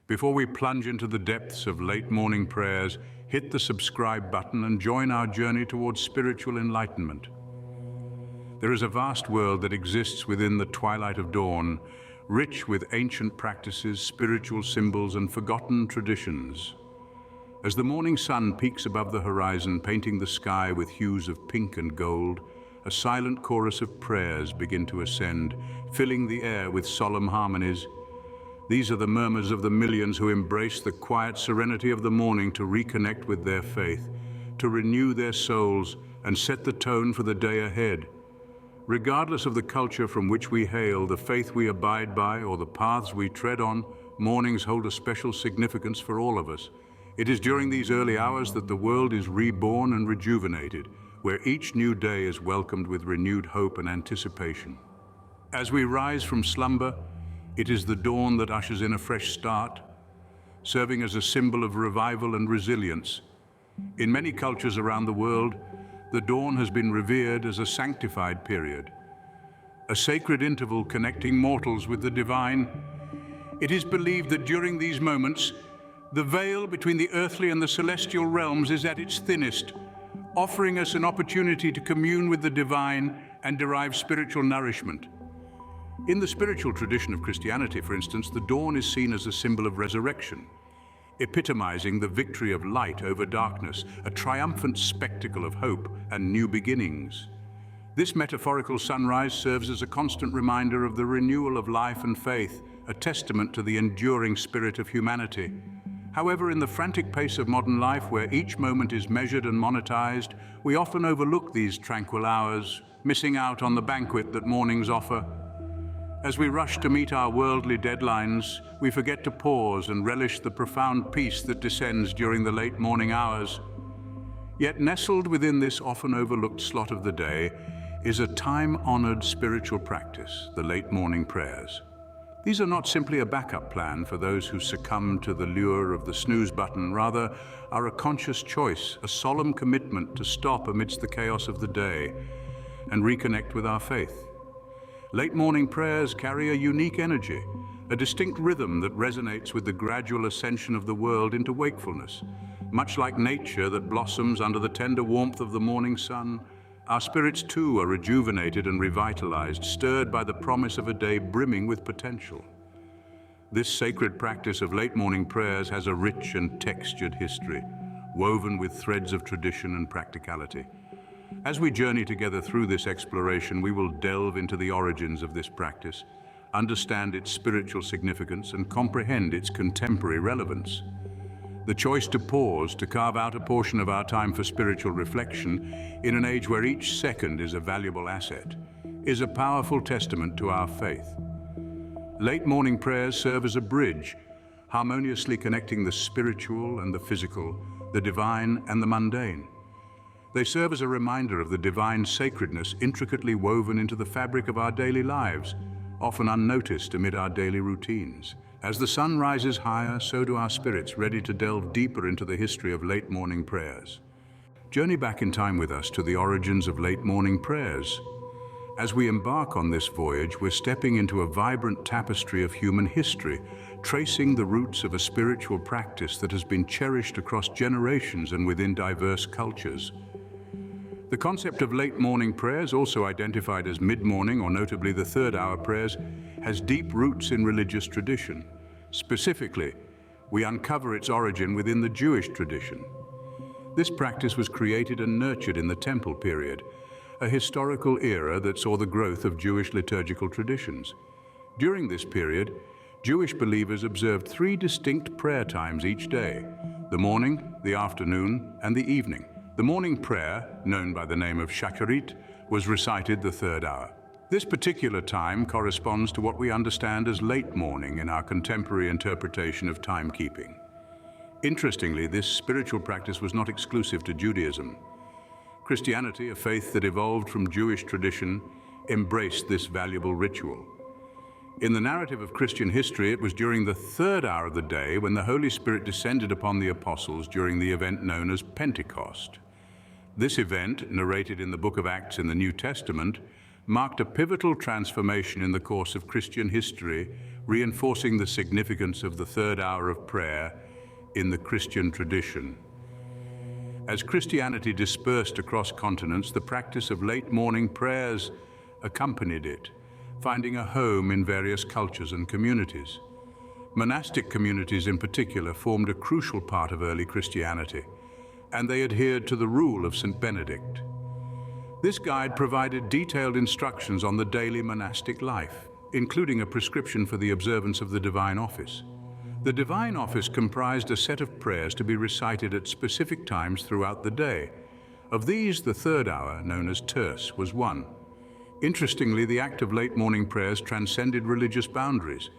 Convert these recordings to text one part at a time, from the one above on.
Before we plunge into the depths of late morning prayers, hit the subscribe button and join our journey towards spiritual enlightenment. There is a vast world that exists within the twilight of dawn, rich with ancient practices, spiritual symbols, and forgotten traditions. As the morning sun peaks above the horizon, painting the sky with hues of pink and gold, a silent chorus of prayers begin to ascend, filling the air with solemn harmonies. These are the murmurs of the millions who embrace the quiet serenity of the morning to reconnect with their faith, to renew their souls and set the tone for the day ahead. Regardless of the culture from which we hail, the faith we abide by, or the paths we tread on, mornings hold a special significance for all of us. It is during these early hours that the world is reborn and rejuvenated, where each new day is welcomed with renewed hope and anticipation. As we rise from slumber, it is the dawn that ushers in a fresh start, serving as a symbol of revival and resilience. In many cultures around the world, the dawn has been revered as a sanctified period, a sacred interval connecting mortals with the divine. It is believed that during these moments, the veil between the earthly and the celestial realms is at its thinnest, offering us an opportunity to commune with the divine and derive spiritual nourishment. In the spiritual tradition of Christianity, for instance, the dawn is seen as a symbol of resurrection, epitomizing the victory of light over darkness, a triumphant spectacle of hope and new beginnings. This metaphorical sunrise serves as a constant reminder of the renewal of life and faith, a testament to the enduring spirit of humanity. However, in the frantic pace of modern life, where each moment is measured and monetized, we often overlook these tranquil hours, missing out on the banquet that mornings offer. As we rush to meet our worldly deadlines, we forget to pause and relish the profound peace that descends during the late morning hours. Yet nestled within this often overlooked slot of the day is a time-honored spiritual practice, the late morning prayers. These are not simply a backup plan for those who succumb to the lure of the snooze button, rather are a conscious choice, a solemn commitment to stop amidst the chaos of the day and reconnect with our faith. Late morning prayers carry a unique energy, a distinct rhythm that resonates with the gradual ascension of the world into wakefulness. Much like nature that blossoms under the tender warmth of the morning sun, our spirits too are rejuvenated and revitalized, stirred by the promise of a day brimming with potential. This sacred practice of late morning prayers has a rich and textured history, woven with threads of tradition and practicality. As we journey together through this exploration, we will delve into the origins of this practice, understand its spiritual significance, and comprehend its contemporary relevance. The choice to pause, to carve out a portion of our time for spiritual reflection, in an age where each second is a valuable asset, is a powerful testament to our faith. Late morning prayers serve as a bridge, harmoniously connecting the spiritual and the physical, the divine and the mundane. They serve as a reminder of the divine sacredness intricately woven into the fabric of our daily lives, often unnoticed amid our daily routines. As the sun rises higher, so do our spirits, ready to delve deeper into the history of late morning prayers. Journey back in time with us to the origins of late morning prayers. As we embark on this voyage, we're stepping into a vibrant tapestry of human history, tracing the roots of a spiritual practice that has been cherished across generations and within diverse cultures. The concept of late morning prayers, also identified as mid-morning or notably the third hour prayers, has deep roots in religious tradition. Specifically, we uncover its origin within the Jewish tradition. This practice was created and nurtured in the Temple period, a historical era that saw the growth of Jewish liturgical traditions. During this period, Jewish believers observed three distinct prayer times each day: the morning, the afternoon, and the evening. The morning prayer, known by the name of Shacharit, was recited the third hour. This particular time corresponds to what we understand as late morning in our contemporary interpretation of timekeeping. Interestingly, this spiritual practice was not exclusive to Judaism. Christianity, a faith that evolved from Jewish tradition, embraced this valuable ritual. In the narrative of Christian history, it was during the third hour of the day when the Holy Spirit descended upon the apostles during the event known as Pentecost. This event, narrated in the book of Acts in the New Testament, marked a pivotal transformation in the course of Christian history, reinforcing the significance of the third hour of prayer in the Christian tradition. As Christianity dispersed across continents, the practice of late morning prayers accompanied it, finding a home in various cultures and communities. Monastic communities in particular formed a crucial part of early Christianity, and they adhered to the rule of St. Benedict. This guide provided detailed instructions on the daily monastic life, including a prescription for the observance of the divine office. The divine office comprised a set of prayers to be recited at specific times throughout the day. Of these, the third hour, known as terce, was one. Interestingly, the act of late morning prayers transcended religious boundaries.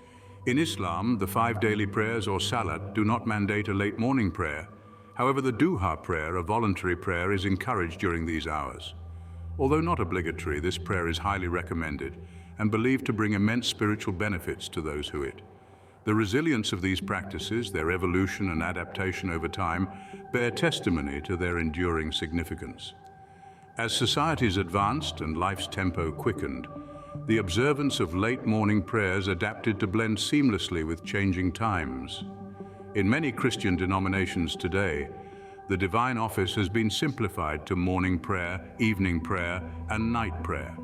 In Islam, the 5 daily prayers, or salat, do not mandate a late morning prayer. However, the duha prayer, a voluntary prayer, is encouraged during these hours. Although not obligatory, this prayer is highly recommended and believed to bring immense spiritual benefits to those who it. The resilience of these practices, their evolution and adaptation over time, bear testimony to their enduring significance. As societies advanced and life's tempo quickened, the observance of late morning prayers adapted to blend seamlessly with changing times. In many Christian denominations today, the divine office has been simplified to morning prayer, evening prayer, and night prayer.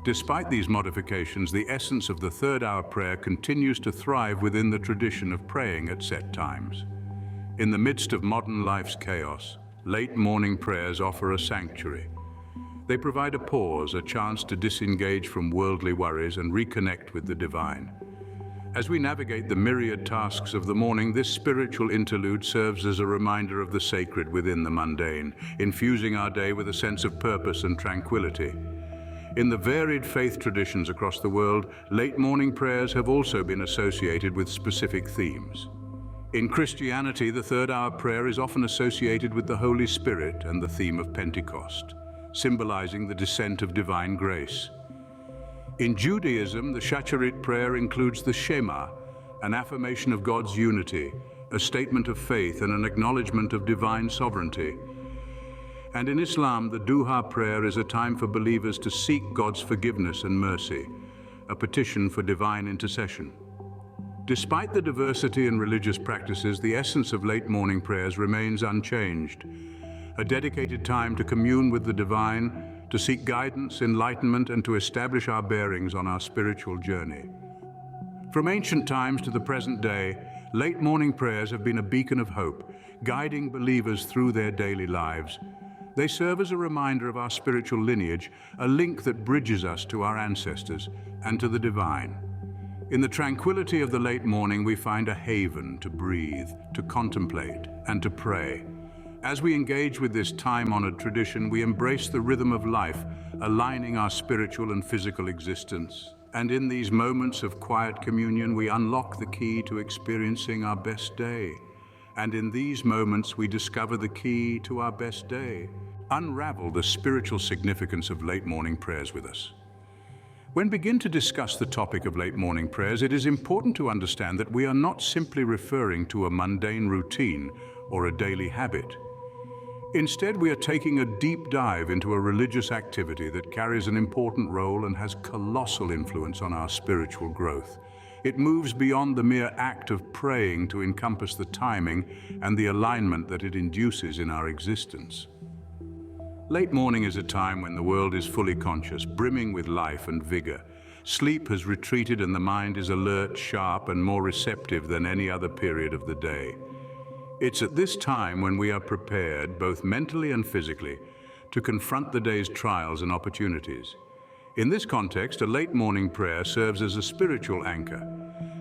Despite these modifications, the essence of the third hour prayer continues to thrive within the tradition of praying at set times. In the midst of modern life's chaos, late morning prayers offer a sanctuary. They provide a pause, a chance to disengage from worldly worries and reconnect with the divine. As we navigate the myriad tasks of the morning, this spiritual interlude serves as a reminder of the sacred within the mundane, infusing our day with a sense of purpose and tranquility. In the varied faith traditions across the world, late morning prayers have also been associated with specific themes. In Christianity, the third hour prayer is often associated with the Holy Spirit and the theme of Pentecost, symbolizing the descent of divine grace. In Judaism, the Shacharit prayer includes the Shema, an affirmation of God's unity, a statement of faith and an acknowledgement of divine sovereignty. And in Islam, the Duha prayer is a time for believers to seek God's forgiveness and mercy, a petition for divine intercession. Despite the diversity in religious practices, the essence of late morning prayers remains unchanged. A dedicated time to commune with the divine, to seek guidance, enlightenment, and to establish our bearings on our spiritual journey. From ancient times to the present day, late morning prayers have been a beacon of hope, guiding believers through their daily lives. They serve as a reminder of our spiritual lineage, a link that bridges us to our ancestors and to the divine. In the tranquility of the late morning, we find a haven to breathe, to contemplate, and to pray. As we engage with this time-honored tradition, we embrace the rhythm of life, aligning our spiritual and physical existence. And in these moments of quiet communion, we unlock the key to experiencing our best day. And in these moments, we discover the key to our best day. Unravel the spiritual significance of late morning prayers with us. When we begin to discuss the topic of late morning prayers, it is important to understand that we are not simply referring to a mundane routine or a daily habit. Instead, we are taking a deep dive into a religious activity that carries an important role and has colossal influence on our spiritual growth. It moves beyond the mere act of praying to encompass the timing and the alignment that it induces in our existence. Late morning is a time when the world is fully conscious, brimming with life and vigor. Sleep has retreated and the mind is alert, sharp, and more receptive than any other period of the day. It's at this time when we are prepared, both mentally and physically, to confront the day's trials and opportunities. In this context, a late morning prayer serves as a spiritual anchor,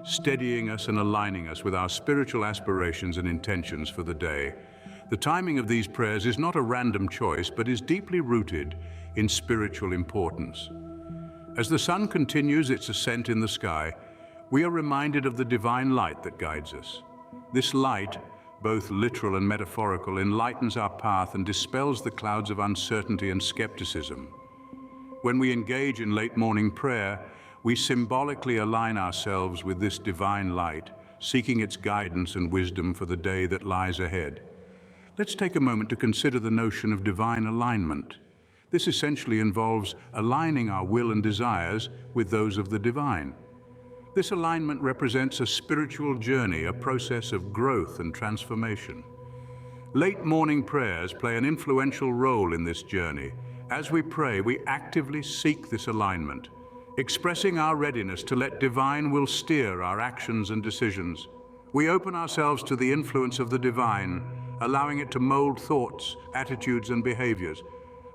steadying us and aligning us with our spiritual aspirations and intentions for the day. The timing of these prayers is not a random choice, but is deeply rooted in spiritual importance. As the sun continues its ascent in the sky, we are reminded of the divine light that guides us. This light, both literal and metaphorical, enlightens our path and dispels the clouds of uncertainty and skepticism. When we engage in late morning prayer, we symbolically align ourselves with this divine light, seeking its guidance and wisdom for the day that lies ahead. Let's take a moment to consider the notion of divine alignment. This essentially involves aligning our will and desires with those of the divine. This alignment represents a spiritual journey, a process of growth and transformation. Late morning prayers play an influential role in this journey. As we pray, we actively seek this alignment, expressing our readiness to let divine will steer our actions and decisions. We open ourselves to the influence of the divine, allowing it to mold thoughts, attitudes, and behaviors.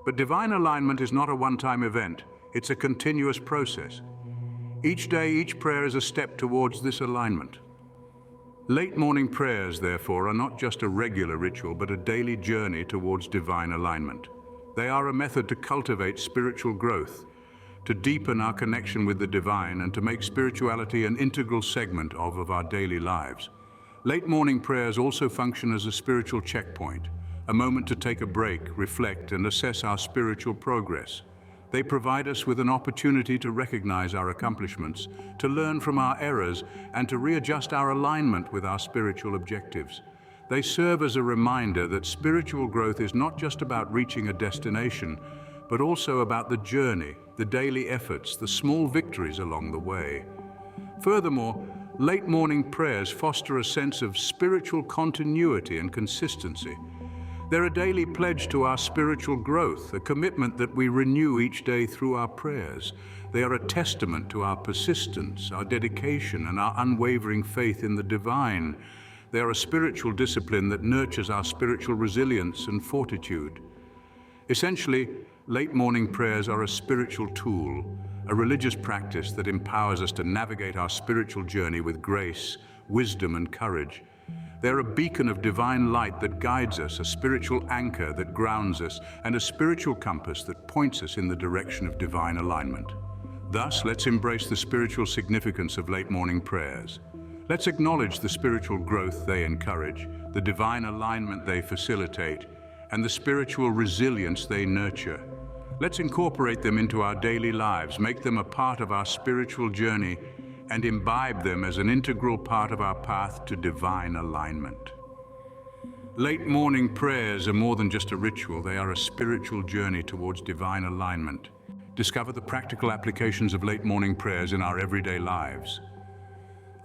But divine alignment is not a one-time event. It's a continuous process. Each day, each prayer is a step towards this alignment. Late morning prayers, therefore, are not just a regular ritual, but a daily journey towards divine alignment. They are a method to cultivate spiritual growth, to deepen our connection with the divine, and to make spirituality an integral segment of our daily lives. Late morning prayers also function as a spiritual checkpoint, a moment to take a break, reflect, and assess our spiritual progress. They provide us with an opportunity to recognize our accomplishments, to learn from our errors, and to readjust our alignment with our spiritual objectives. They serve as a reminder that spiritual growth is not just about reaching a destination, but also about the journey, the daily efforts, the small victories along the way. Furthermore, late morning prayers foster a sense of spiritual continuity and consistency. They're a daily pledge to our spiritual growth, a commitment that we renew each day through our prayers. They are a testament to our persistence, our dedication, and our unwavering faith in the divine. They are a spiritual discipline that nurtures our spiritual resilience and fortitude. Essentially, late morning prayers are a spiritual tool, a religious practice that empowers us to navigate our spiritual journey with grace, wisdom, and courage. They're a beacon of divine light that guides us, a spiritual anchor that grounds us, and a spiritual compass that points us in the direction of divine alignment. Thus, let's embrace the spiritual significance of late morning prayers. Let's acknowledge the spiritual growth they encourage, the divine alignment they facilitate, and the spiritual resilience they nurture. Let's incorporate them into our daily lives, make them a part of our spiritual journey, and imbibe them as an integral part of our path to divine alignment. Late morning prayers are more than just a ritual, they are a spiritual journey towards divine alignment. Discover the practical applications of late morning prayers in our everyday lives.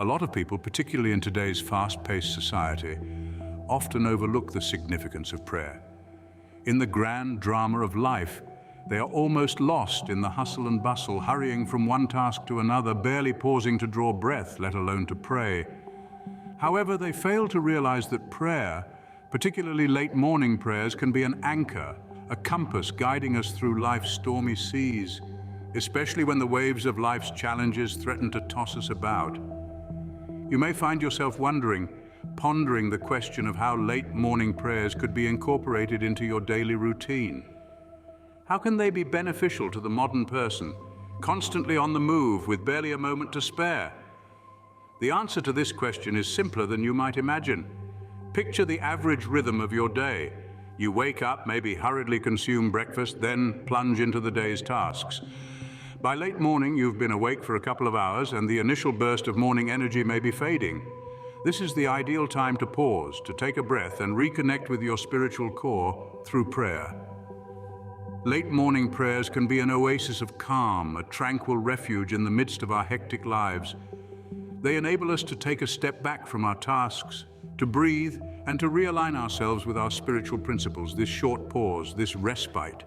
A lot of people, particularly in today's fast-paced society, often overlook the significance of prayer. In the grand drama of life, they are almost lost in the hustle and bustle, hurrying from one task to another, barely pausing to draw breath, let alone to pray. However, they fail to realize that prayer, particularly late morning prayers, can be an anchor, a compass guiding us through life's stormy seas, especially when the waves of life's challenges threaten to toss us about. You may find yourself pondering the question of how late morning prayers could be incorporated into your daily routine. How can they be beneficial to the modern person, constantly on the move with barely a moment to spare? The answer to this question is simpler than you might imagine. Picture the average rhythm of your day. You wake up, maybe hurriedly consume breakfast, then plunge into the day's tasks. By late morning, you've been awake for a couple of hours, and the initial burst of morning energy may be fading. This is the ideal time to pause, to take a breath, and reconnect with your spiritual core through prayer. Late morning prayers can be an oasis of calm, a tranquil refuge in the midst of our hectic lives. They enable us to take a step back from our tasks, to breathe, and to realign ourselves with our spiritual principles. This short pause, this respite,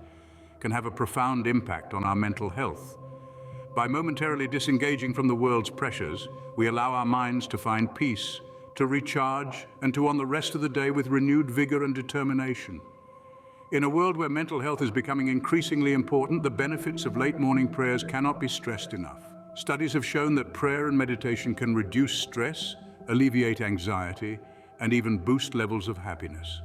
can have a profound impact on our mental health. By momentarily disengaging from the world's pressures, we allow our minds to find peace, to recharge, and to on the rest of the day with renewed vigor and determination. In a world where mental health is becoming increasingly important, the benefits of late morning prayers cannot be stressed enough. Studies have shown that prayer and meditation can reduce stress, alleviate anxiety, and even boost levels of happiness.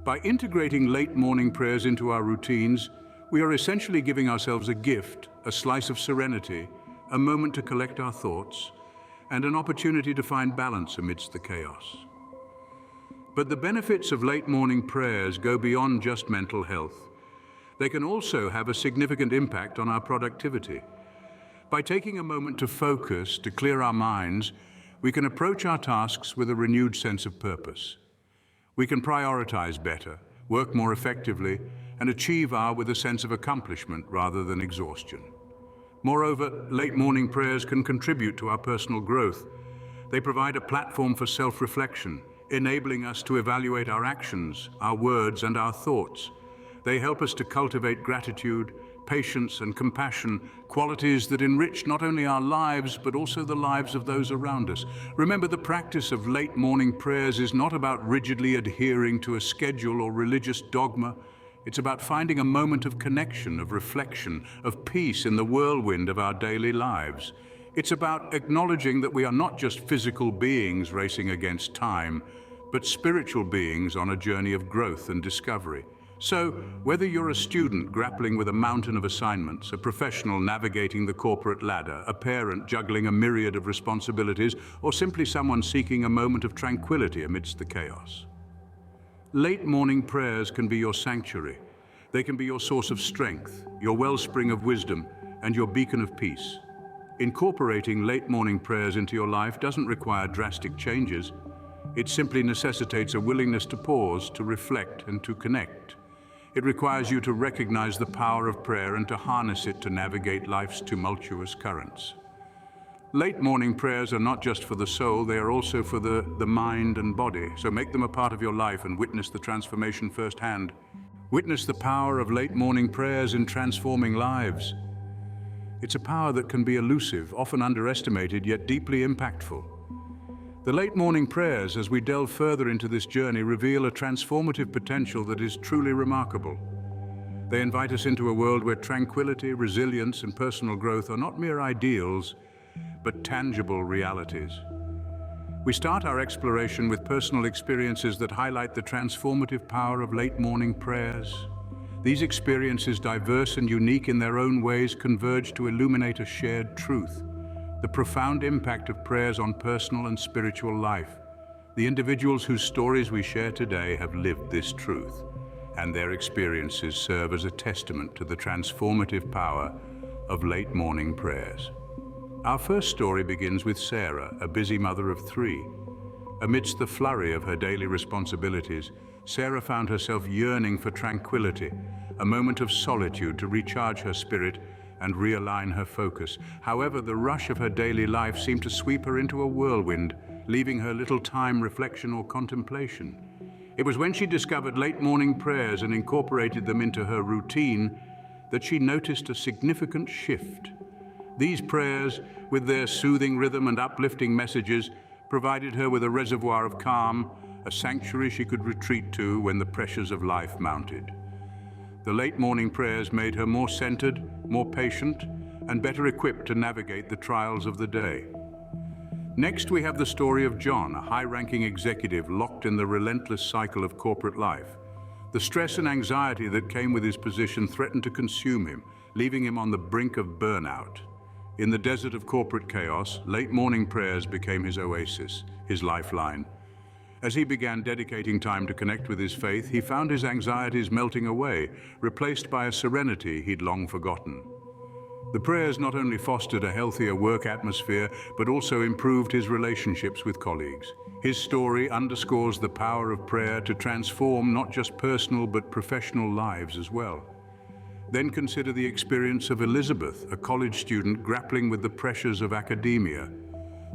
By integrating late morning prayers into our routines, we are essentially giving ourselves a gift, a slice of serenity, a moment to collect our thoughts, and an opportunity to find balance amidst the chaos. But the benefits of late morning prayers go beyond just mental health. They can also have a significant impact on our productivity. By taking a moment to focus, to clear our minds, we can approach our tasks with a renewed sense of purpose. We can prioritize better, work more effectively, and achieve with a sense of accomplishment rather than exhaustion. Moreover, late morning prayers can contribute to our personal growth. They provide a platform for self-reflection, enabling us to evaluate our actions, our words, and our thoughts. They help us to cultivate gratitude, patience, and compassion, qualities that enrich not only our lives, but also the lives of those around us. Remember, the practice of late morning prayers is not about rigidly adhering to a schedule or religious dogma. It's about finding a moment of connection, of reflection, of peace in the whirlwind of our daily lives. It's about acknowledging that we are not just physical beings racing against time, but spiritual beings on a journey of growth and discovery. So, whether you're a student grappling with a mountain of assignments, a professional navigating the corporate ladder, a parent juggling a myriad of responsibilities, or simply someone seeking a moment of tranquility amidst the chaos, late morning prayers can be your sanctuary. They can be your source of strength, your wellspring of wisdom, and your beacon of peace. Incorporating late morning prayers into your life doesn't require drastic changes. It simply necessitates a willingness to pause, to reflect, and to connect. It requires you to recognize the power of prayer and to harness it to navigate life's tumultuous currents. Late morning prayers are not just for the soul, they are also for the mind and body. So make them a part of your life and witness the transformation firsthand. Witness the power of late morning prayers in transforming lives. It's a power that can be elusive, often underestimated, yet deeply impactful. The late morning prayers, as we delve further into this journey, reveal a transformative potential that is truly remarkable. They invite us into a world where tranquility, resilience, and personal growth are not mere ideals, but tangible realities. We start our exploration with personal experiences that highlight the transformative power of late morning prayers. These experiences, diverse and unique in their own ways, converge to illuminate a shared truth: the profound impact of prayers on personal and spiritual life. The individuals whose stories we share today have lived this truth, and their experiences serve as a testament to the transformative power of late morning prayers. Our first story begins with Sarah, a busy mother of 3. Amidst the flurry of her daily responsibilities, Sarah found herself yearning for tranquility, a moment of solitude to recharge her spirit and realign her focus. However, the rush of her daily life seemed to sweep her into a whirlwind, leaving her little time, reflection, or contemplation. It was when she discovered late morning prayers and incorporated them into her routine that she noticed a significant shift. These prayers, with their soothing rhythm and uplifting messages, provided her with a reservoir of calm, a sanctuary she could retreat to when the pressures of life mounted. The late morning prayers made her more centered, more patient, and better equipped to navigate the trials of the day. Next, we have the story of John, a high-ranking executive locked in the relentless cycle of corporate life. The stress and anxiety that came with his position threatened to consume him, leaving him on the brink of burnout. In the desert of corporate chaos, late morning prayers became his oasis, his lifeline. As he began dedicating time to connect with his faith, he found his anxieties melting away, replaced by a serenity he'd long forgotten. The prayers not only fostered a healthier work atmosphere, but also improved his relationships with colleagues. His story underscores the power of prayer to transform not just personal but professional lives as well. Then consider the experience of Elizabeth, a college student grappling with the pressures of academia.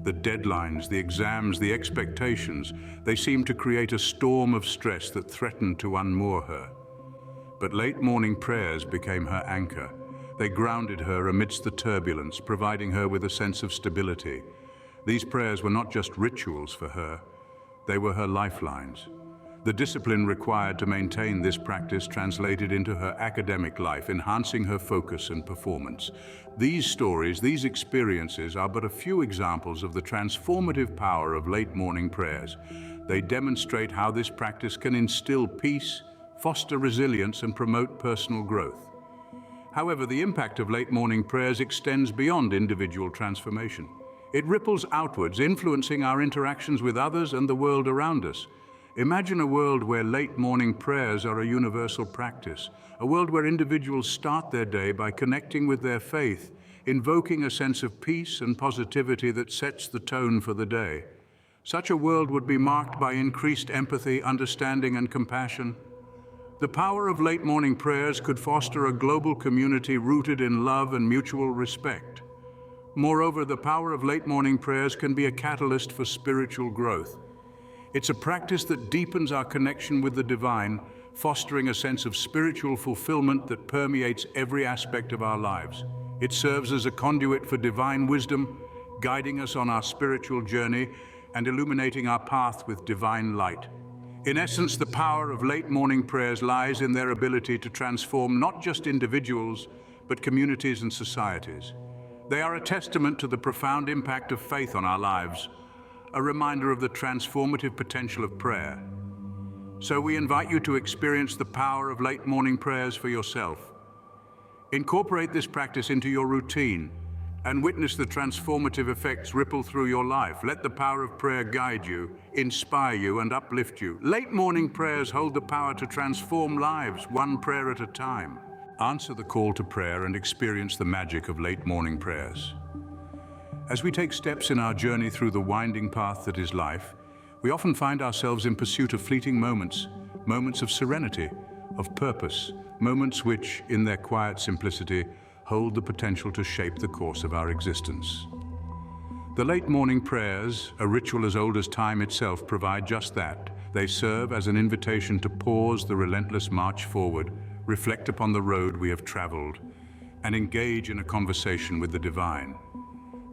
The deadlines, the exams, the expectations, they seemed to create a storm of stress that threatened to unmoor her. But late morning prayers became her anchor. They grounded her amidst the turbulence, providing her with a sense of stability. These prayers were not just rituals for her, they were her lifelines. The discipline required to maintain this practice translated into her academic life, enhancing her focus and performance. These stories, these experiences are but a few examples of the transformative power of late morning prayers. They demonstrate how this practice can instill peace, foster resilience, and promote personal growth. However, the impact of late morning prayers extends beyond individual transformation. It ripples outwards, influencing our interactions with others and the world around us. Imagine a world where late morning prayers are a universal practice, a world where individuals start their day by connecting with their faith, invoking a sense of peace and positivity that sets the tone for the day. Such a world would be marked by increased empathy, understanding, and compassion. The power of late morning prayers could foster a global community rooted in love and mutual respect. Moreover, the power of late morning prayers can be a catalyst for spiritual growth. It's a practice that deepens our connection with the divine, fostering a sense of spiritual fulfillment that permeates every aspect of our lives. It serves as a conduit for divine wisdom, guiding us on our spiritual journey and illuminating our path with divine light. In essence, the power of late morning prayers lies in their ability to transform not just individuals, but communities and societies. They are a testament to the profound impact of faith on our lives, a reminder of the transformative potential of prayer. So we invite you to experience the power of late morning prayers for yourself. Incorporate this practice into your routine and witness the transformative effects ripple through your life. Let the power of prayer guide you, inspire you, and uplift you. Late morning prayers hold the power to transform lives, one prayer at a time. Answer the call to prayer and experience the magic of late morning prayers. As we take steps in our journey through the winding path that is life, we often find ourselves in pursuit of fleeting moments, moments of serenity, of purpose, moments which, in their quiet simplicity, hold the potential to shape the course of our existence. The late morning prayers, a ritual as old as time itself, provide just that. They serve as an invitation to pause the relentless march forward, reflect upon the road we have traveled, and engage in a conversation with the divine.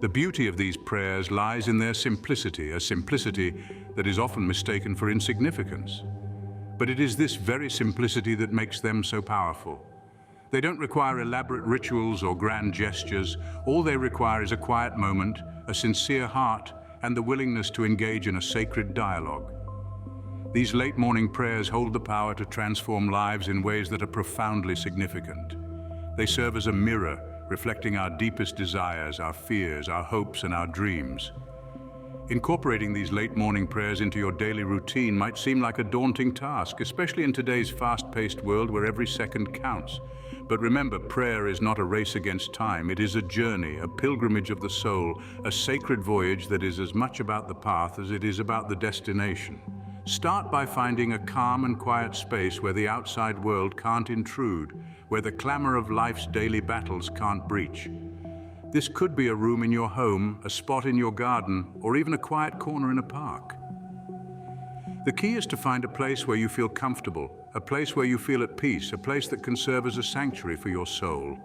The beauty of these prayers lies in their simplicity, a simplicity that is often mistaken for insignificance. But it is this very simplicity that makes them so powerful. They don't require elaborate rituals or grand gestures. All they require is a quiet moment, a sincere heart, and the willingness to engage in a sacred dialogue. These late morning prayers hold the power to transform lives in ways that are profoundly significant. They serve as a mirror, reflecting our deepest desires, our fears, our hopes, and our dreams. Incorporating these late morning prayers into your daily routine might seem like a daunting task, especially in today's fast-paced world where every second counts. But remember, prayer is not a race against time. It is a journey, a pilgrimage of the soul, a sacred voyage that is as much about the path as it is about the destination. Start by finding a calm and quiet space where the outside world can't intrude, where the clamor of life's daily battles can't breach. This could be a room in your home, a spot in your garden, or even a quiet corner in a park. The key is to find a place where you feel comfortable, a place where you feel at peace, a place that can serve as a sanctuary for your soul.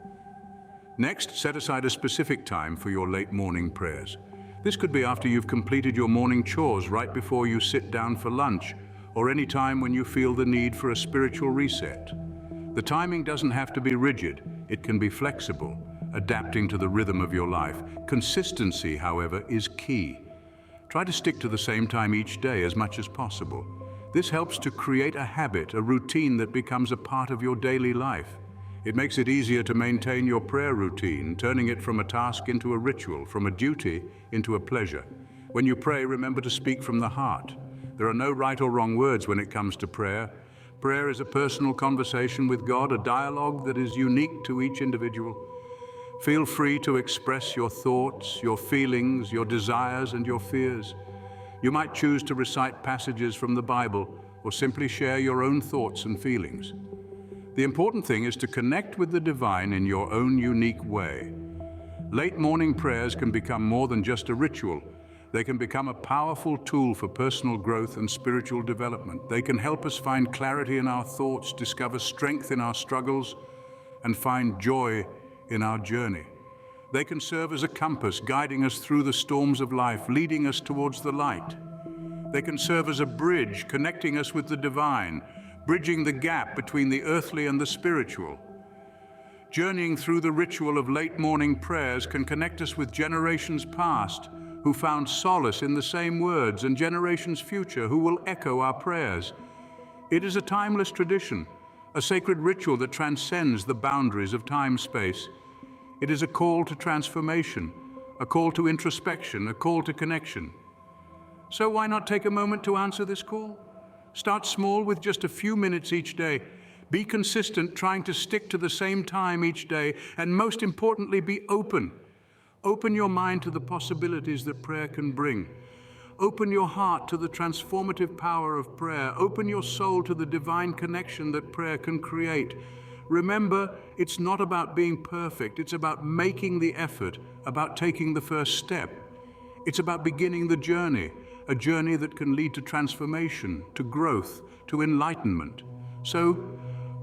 Next, set aside a specific time for your late morning prayers. This could be after you've completed your morning chores, right before you sit down for lunch, or any time when you feel the need for a spiritual reset. The timing doesn't have to be rigid. It can be flexible, adapting to the rhythm of your life. Consistency, however, is key. Try to stick to the same time each day as much as possible. This helps to create a habit, a routine that becomes a part of your daily life. It makes it easier to maintain your prayer routine, turning it from a task into a ritual, from a duty into a pleasure. When you pray, remember to speak from the heart. There are no right or wrong words when it comes to prayer. Prayer is a personal conversation with God, a dialogue that is unique to each individual. Feel free to express your thoughts, your feelings, your desires, and your fears. You might choose to recite passages from the Bible or simply share your own thoughts and feelings. The important thing is to connect with the divine in your own unique way. Late morning prayers can become more than just a ritual. They can become a powerful tool for personal growth and spiritual development. They can help us find clarity in our thoughts, discover strength in our struggles, and find joy in our journey. They can serve as a compass, guiding us through the storms of life, leading us towards the light. They can serve as a bridge, connecting us with the divine, bridging the gap between the earthly and the spiritual. Journeying through the ritual of late morning prayers can connect us with generations past who found solace in the same words, and generations future who will echo our prayers. It is a timeless tradition, a sacred ritual that transcends the boundaries of time-space. It is a call to transformation, a call to introspection, a call to connection. So why not take a moment to answer this call? Start small with just a few minutes each day. Be consistent, trying to stick to the same time each day, and most importantly, be open. Open your mind to the possibilities that prayer can bring. Open your heart to the transformative power of prayer. Open your soul to the divine connection that prayer can create. Remember, it's not about being perfect. It's about making the effort, about taking the first step. It's about beginning the journey, a journey that can lead to transformation, to growth, to enlightenment. So,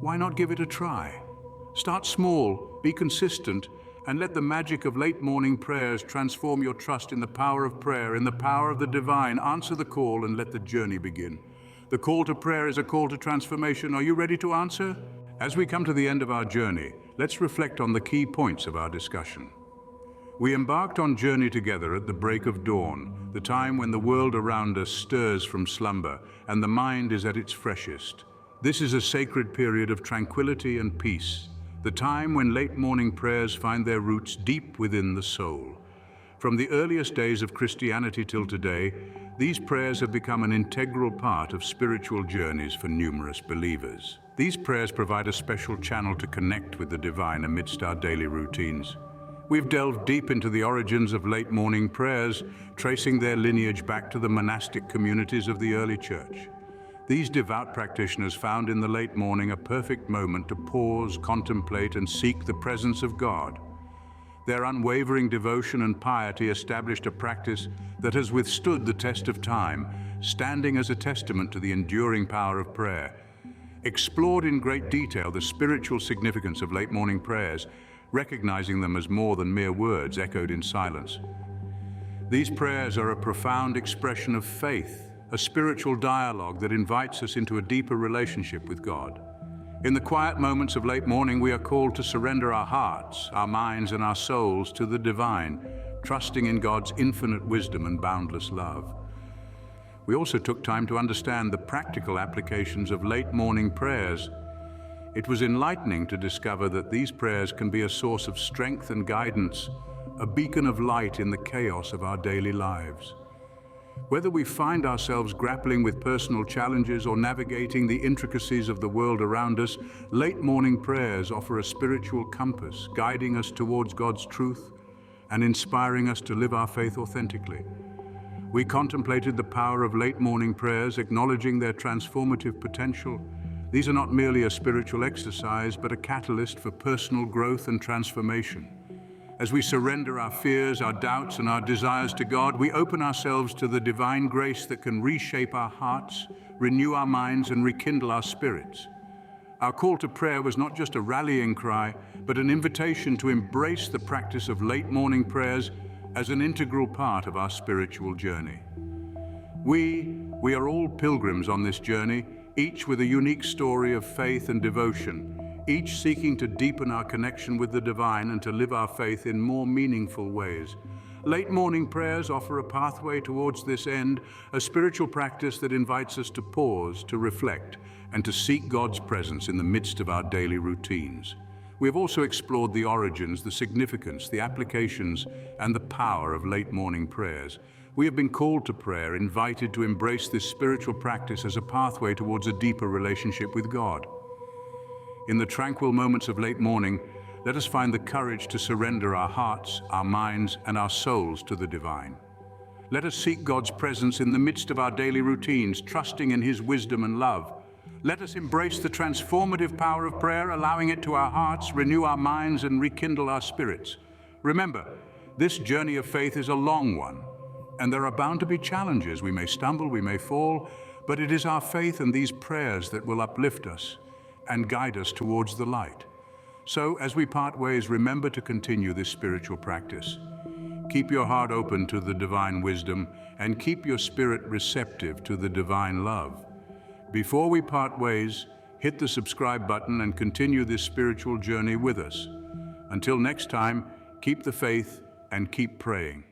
why not give it a try? Start small, be consistent, and let the magic of late morning prayers transform your trust in the power of prayer, in the power of the divine. Answer the call and let the journey begin. The call to prayer is a call to transformation. Are you ready to answer? As we come to the end of our journey, let's reflect on the key points of our discussion. We embarked on journey together at the break of dawn, the time when the world around us stirs from slumber and the mind is at its freshest. This is a sacred period of tranquility and peace, the time when late morning prayers find their roots deep within the soul. From the earliest days of Christianity till today, these prayers have become an integral part of spiritual journeys for numerous believers. These prayers provide a special channel to connect with the divine amidst our daily routines. We've delved deep into the origins of late morning prayers, tracing their lineage back to the monastic communities of the early church. These devout practitioners found in the late morning a perfect moment to pause, contemplate, and seek the presence of God. Their unwavering devotion and piety established a practice that has withstood the test of time, standing as a testament to the enduring power of prayer. Explored in great detail the spiritual significance of late morning prayers, recognizing them as more than mere words echoed in silence. These prayers are a profound expression of faith, a spiritual dialogue that invites us into a deeper relationship with God. In the quiet moments of late morning, we are called to surrender our hearts, our minds, and our souls to the divine, trusting in God's infinite wisdom and boundless love. We also took time to understand the practical applications of late morning prayers. It was enlightening to discover that these prayers can be a source of strength and guidance, a beacon of light in the chaos of our daily lives. Whether we find ourselves grappling with personal challenges or navigating the intricacies of the world around us, late morning prayers offer a spiritual compass, guiding us towards God's truth and inspiring us to live our faith authentically. We contemplated the power of late morning prayers, acknowledging their transformative potential. These are not merely a spiritual exercise, but a catalyst for personal growth and transformation. As we surrender our fears, our doubts, and our desires to God, we open ourselves to the divine grace that can reshape our hearts, renew our minds, and rekindle our spirits. Our call to prayer was not just a rallying cry, but an invitation to embrace the practice of late morning prayers as an integral part of our spiritual journey. We are all pilgrims on this journey, each with a unique story of faith and devotion, each seeking to deepen our connection with the divine and to live our faith in more meaningful ways. Late morning prayers offer a pathway towards this end, a spiritual practice that invites us to pause, to reflect, and to seek God's presence in the midst of our daily routines. We have also explored the origins, the significance, the applications, and the power of late morning prayers. We have been called to prayer, invited to embrace this spiritual practice as a pathway towards a deeper relationship with God. In the tranquil moments of late morning, let us find the courage to surrender our hearts, our minds, and our souls to the divine. Let us seek God's presence in the midst of our daily routines, trusting in His wisdom and love. Let us embrace the transformative power of prayer, allowing it to our hearts, renew our minds, and rekindle our spirits. Remember, this journey of faith is a long one, and there are bound to be challenges. We may stumble, we may fall, but it is our faith and these prayers that will uplift us and guide us towards the light. So, as we part ways, remember to continue this spiritual practice. Keep your heart open to the divine wisdom and keep your spirit receptive to the divine love. Before we part ways, hit the subscribe button and continue this spiritual journey with us. Until next time, keep the faith and keep praying.